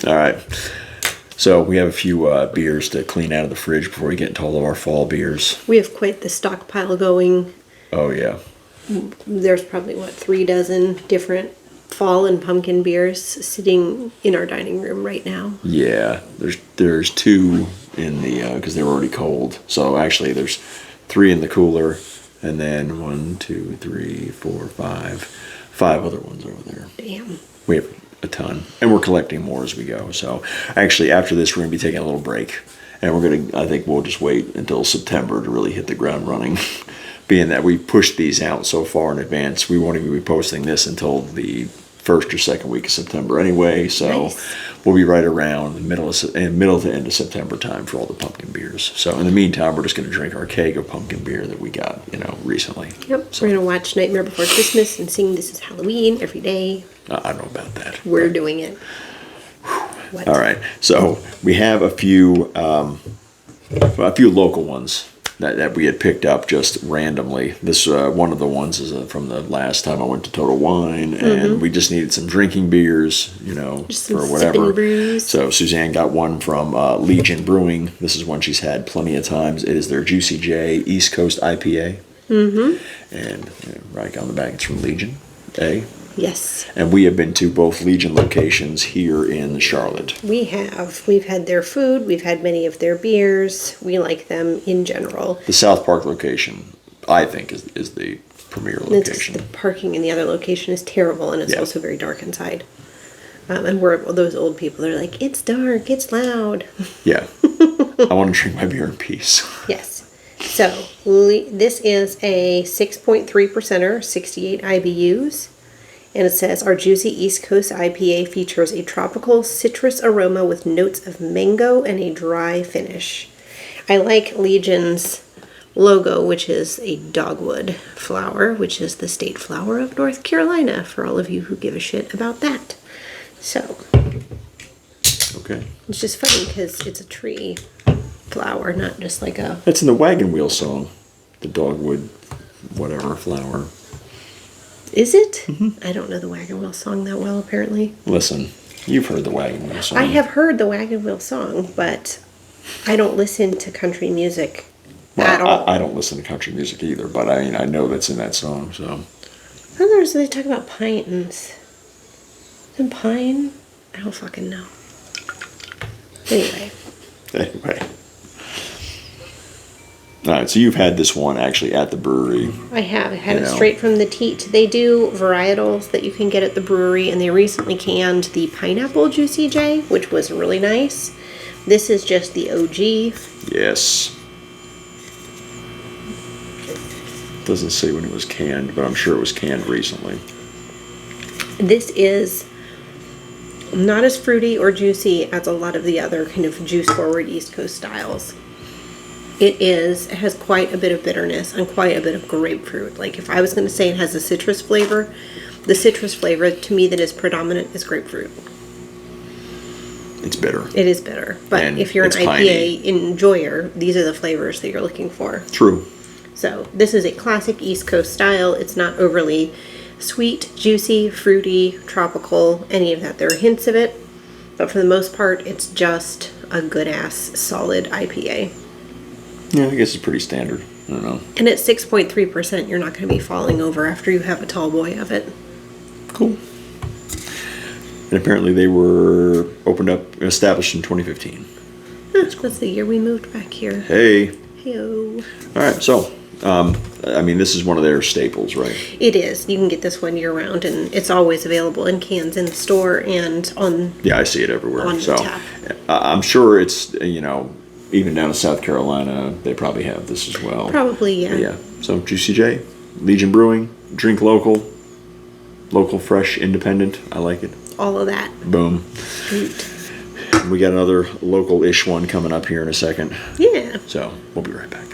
All right. So we have a few beers to clean out of the fridge before we get into all of our fall beers. We have quite the stockpile going. Oh, yeah. There's probably, 3 dozen different fall and pumpkin beers sitting in our dining room right now. Yeah. There's 2 in the, because they were already cold. So actually there's 3 in the cooler. And then 1, 2, 3, 4, 5. 5 other ones over there. Damn. We have a ton. And we're collecting more as we go. So actually after this we're going to be taking a little break. And I think we'll just wait until September to really hit the ground running. Being that we pushed these out so far in advance, we won't even be posting this until the first or second week of September anyway. So nice. We'll be right around the middle to end of September time for all the pumpkin beers. So in the meantime, we're just going to drink our keg of pumpkin beer that we got, recently. Yep. So, we're going to watch Nightmare Before Christmas and sing This Is Halloween every day. I don't know about that. We're doing it. All right. So we have a few local ones that we had picked up just randomly. This one of the ones is from the last time I went to Total Wine, and we just needed some drinking beers, Just for some whatever. sipping brews. So Suzanne got one from Legion Brewing. This is one she's had plenty of times. It is their Juicy J East Coast IPA. And right on the back, it's from Legion A. Yes. And we have been to both Legion locations here in Charlotte. We have. We've had their food. We've had many of their beers. We like them in general. The South Park location, I think, is the premier location. The parking in the other location is terrible, and it's also very dark inside. And we're those old people that are like, it's dark, it's loud. Yeah. I want to drink my beer in peace. Yes. So, this is a 6.3%er, 68 IBUs. And it says, our juicy East Coast IPA features a tropical citrus aroma with notes of mango and a dry finish. I like Legion's logo, which is a dogwood flower, which is the state flower of North Carolina, for all of you who give a shit about that. So, Okay. it's just funny because it's a tree flower, not just like a... That's in the Wagon Wheel song. The dogwood, whatever, flower. Is it? I don't know the Wagon Wheel song that well, apparently. Listen, you've heard the Wagon Wheel song. I have heard the Wagon Wheel song, but I don't listen to country music at all. I don't listen to country music either, but I know that's in that song, so. Others, they talk about pines. And pine? I don't fucking know. Anyway. All right, so you've had this one actually at the brewery. I have. I had it straight from the teat. They do varietals that you can get at the brewery, and they recently canned the pineapple Juicy J, which was really nice. This is just the OG. Yes. Doesn't say when it was canned, but I'm sure it was canned recently. This is not as fruity or juicy as a lot of the other kind of juice-forward East Coast styles. It has quite a bit of bitterness and quite a bit of grapefruit. Like, if I was going to say it has a citrus flavor, the citrus flavor to me that is predominant is grapefruit. It's bitter. It is bitter. But And if you're an it's IPA enjoyer, these are the flavors that you're looking for. True. So, this is a classic East Coast style. It's not overly sweet, juicy, fruity, tropical, any of that. There are hints of it. But for the most part, it's just a good-ass, solid IPA. Yeah, I guess it's pretty standard. I don't know. And at 6.3%, you're not going to be falling over after you have a tall boy of it. Cool. And apparently they were established in 2015. That's the year we moved back here. Hey. Hey-o. All right, so, this is one of their staples, right? It is. You can get this one year-round, and it's always available in cans in the store and on... Yeah, I see it everywhere. On the tap. I'm sure it's, even down in South Carolina, they probably have this as well. Probably, yeah. But yeah. So, Juicy J, Legion Brewing, drink local, fresh, independent. I like it. All of that. Boom. Sweet. We got another local-ish one coming up here in a second. Yeah. So, we'll be right back.